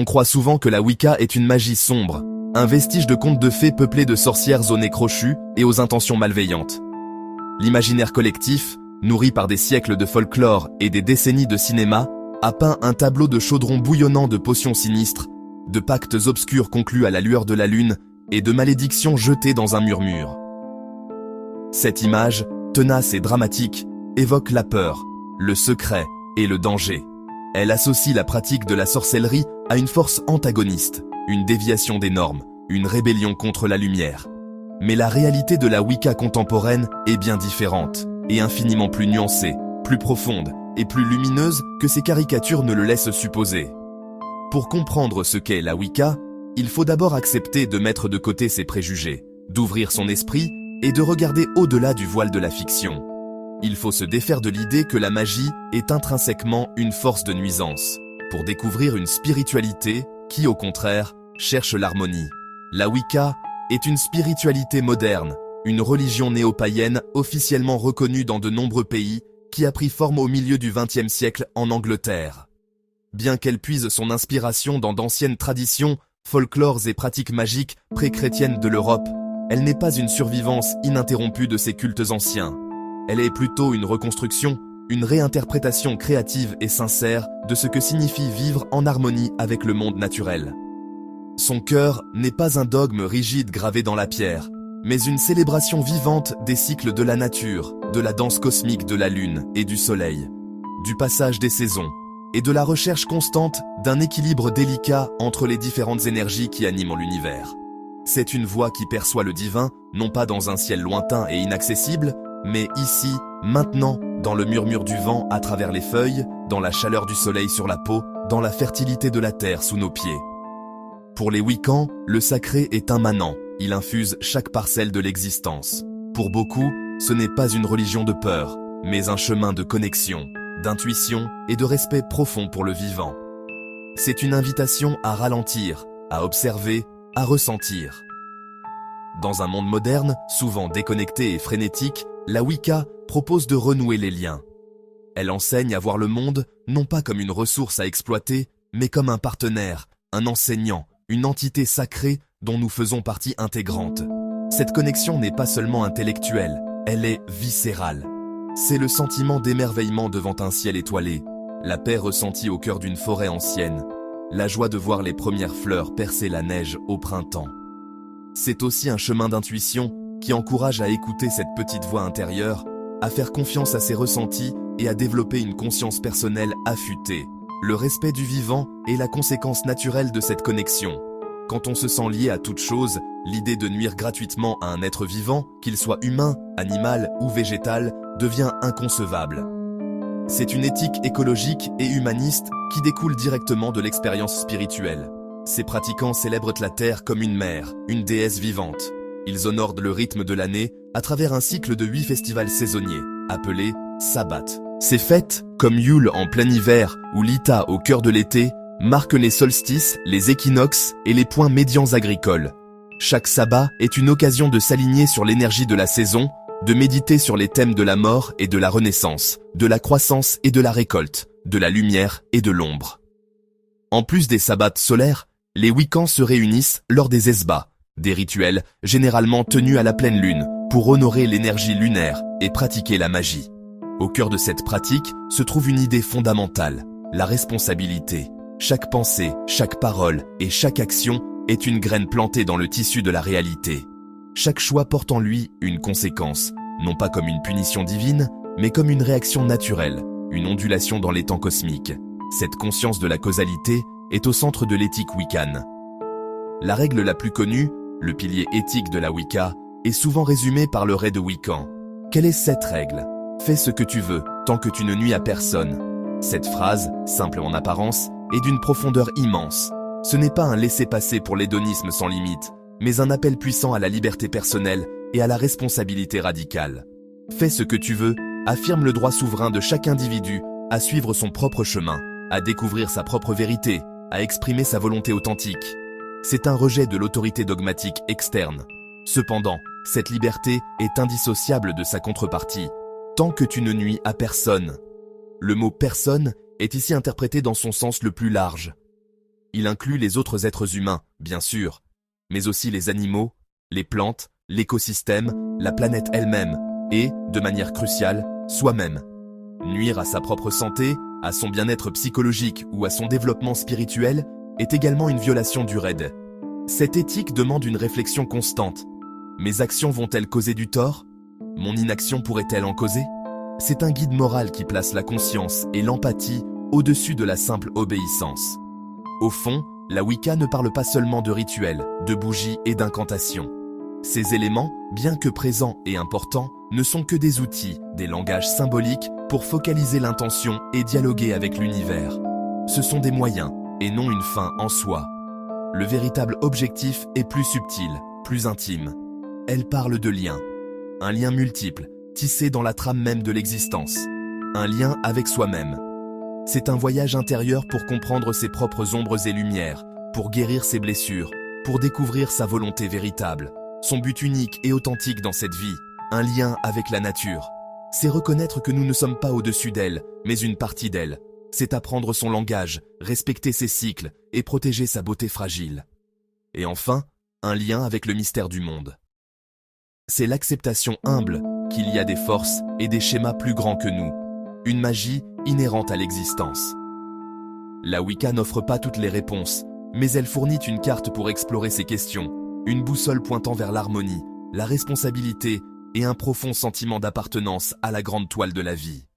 On croit souvent que la Wicca est une magie sombre, un vestige de contes de fées peuplé de sorcières au nez crochu et aux intentions malveillantes. L'imaginaire collectif, nourri par des siècles de folklore et des décennies de cinéma, a peint un tableau de chaudrons bouillonnants de potions sinistres, de pactes obscurs conclus à la lueur de la lune et de malédictions jetées dans un murmure. Cette image, tenace et dramatique, évoque la peur, le secret et le danger. Elle associe la pratique de la sorcellerie à une force antagoniste, une déviation des normes, une rébellion contre la lumière. Mais la réalité de la Wicca contemporaine est bien différente, et infiniment plus nuancée, plus profonde et plus lumineuse que ces caricatures ne le laissent supposer. Pour comprendre ce qu'est la Wicca, il faut d'abord accepter de mettre de côté ses préjugés, d'ouvrir son esprit et de regarder au-delà du voile de la fiction. Il faut se défaire de l'idée que la magie est intrinsèquement une force de nuisance, pour découvrir une spiritualité qui, au contraire, cherche l'harmonie. La Wicca est une spiritualité moderne, une religion néo-païenne officiellement reconnue dans de nombreux pays qui a pris forme au milieu du XXe siècle en Angleterre. Bien qu'elle puise son inspiration dans d'anciennes traditions, folklores et pratiques magiques pré-chrétiennes de l'Europe, elle n'est pas une survivance ininterrompue de ces cultes anciens. Elle est plutôt une reconstruction, une réinterprétation créative et sincère de ce que signifie vivre en harmonie avec le monde naturel. Son cœur n'est pas un dogme rigide gravé dans la pierre, mais une célébration vivante des cycles de la nature, de la danse cosmique de la lune et du soleil, du passage des saisons, et de la recherche constante d'un équilibre délicat entre les différentes énergies qui animent l'univers. C'est une voix qui perçoit le divin, non pas dans un ciel lointain et inaccessible, mais ici, maintenant, dans le murmure du vent à travers les feuilles, dans la chaleur du soleil sur la peau, dans la fertilité de la terre sous nos pieds. Pour les Wiccans, le sacré est immanent, il infuse chaque parcelle de l'existence. Pour beaucoup, ce n'est pas une religion de peur, mais un chemin de connexion, d'intuition et de respect profond pour le vivant. C'est une invitation à ralentir, à observer, à ressentir. Dans un monde moderne, souvent déconnecté et frénétique, la Wicca propose de renouer les liens. Elle enseigne à voir le monde non pas comme une ressource à exploiter, mais comme un partenaire, un enseignant, une entité sacrée dont nous faisons partie intégrante. Cette connexion n'est pas seulement intellectuelle, elle est viscérale. C'est le sentiment d'émerveillement devant un ciel étoilé, la paix ressentie au cœur d'une forêt ancienne, la joie de voir les premières fleurs percer la neige au printemps. C'est aussi un chemin d'intuition qui encourage à écouter cette petite voix intérieure, à faire confiance à ses ressentis et à développer une conscience personnelle affûtée. Le respect du vivant est la conséquence naturelle de cette connexion. Quand on se sent lié à toute chose, l'idée de nuire gratuitement à un être vivant, qu'il soit humain, animal ou végétal, devient inconcevable. C'est une éthique écologique et humaniste qui découle directement de l'expérience spirituelle. Ces pratiquants célèbrent la Terre comme une mère, une déesse vivante. Ils honorent le rythme de l'année à travers un cycle de 8 festivals saisonniers, appelés Sabbat. Ces fêtes, comme Yule en plein hiver ou Lita au cœur de l'été, marquent les solstices, les équinoxes et les points médians agricoles. Chaque sabbat est une occasion de s'aligner sur l'énergie de la saison, de méditer sur les thèmes de la mort et de la renaissance, de la croissance et de la récolte, de la lumière et de l'ombre. En plus des sabbats solaires, les Wiccans se réunissent lors des esbats, des rituels généralement tenus à la pleine lune pour honorer l'énergie lunaire et pratiquer la magie. Au cœur de cette pratique se trouve une idée fondamentale, la responsabilité. Chaque pensée, chaque parole et chaque action est une graine plantée dans le tissu de la réalité. Chaque choix porte en lui une conséquence, non pas comme une punition divine, mais comme une réaction naturelle, une ondulation dans les temps cosmiques. Cette conscience de la causalité est au centre de l'éthique wiccane. La règle la plus connue, le pilier éthique de la Wicca, est souvent résumée par le Rai de Wiccan. Quelle est cette règle ? Fais ce que tu veux, tant que tu ne nuis à personne. Cette phrase, simple en apparence, est d'une profondeur immense. Ce n'est pas un laissez-passer pour l'hédonisme sans limite, mais un appel puissant à la liberté personnelle et à la responsabilité radicale. Fais ce que tu veux, affirme le droit souverain de chaque individu à suivre son propre chemin, à découvrir sa propre vérité, à exprimer sa volonté authentique. C'est un rejet de l'autorité dogmatique externe. Cependant, cette liberté est indissociable de sa contrepartie, tant que tu ne nuis à personne. Le mot « personne » est ici interprété dans son sens le plus large. Il inclut les autres êtres humains, bien sûr, mais aussi les animaux, les plantes, l'écosystème, la planète elle-même, et, de manière cruciale, soi-même. Nuire à sa propre santé, à son bien-être psychologique ou à son développement spirituel est également une violation du RED. Cette éthique demande une réflexion constante. Mes actions vont-elles causer du tort? Mon inaction pourrait-elle en causer? C'est un guide moral qui place la conscience et l'empathie au-dessus de la simple obéissance. Au fond, la Wicca ne parle pas seulement de rituels, de bougies et d'incantations. Ces éléments, bien que présents et importants, ne sont que des outils, des langages symboliques pour focaliser l'intention et dialoguer avec l'univers. Ce sont des moyens, et non une fin en soi. Le véritable objectif est plus subtil, plus intime. Elle parle de lien. Un lien multiple, tissé dans la trame même de l'existence. Un lien avec soi-même. C'est un voyage intérieur pour comprendre ses propres ombres et lumières, pour guérir ses blessures, pour découvrir sa volonté véritable. Son but unique et authentique dans cette vie, un lien avec la nature. C'est reconnaître que nous ne sommes pas au-dessus d'elle, mais une partie d'elle. C'est apprendre son langage, respecter ses cycles et protéger sa beauté fragile. Et enfin, un lien avec le mystère du monde. C'est l'acceptation humble qu'il y a des forces et des schémas plus grands que nous, une magie inhérente à l'existence. La Wicca n'offre pas toutes les réponses, mais elle fournit une carte pour explorer ces questions, une boussole pointant vers l'harmonie, la responsabilité et un profond sentiment d'appartenance à la grande toile de la vie.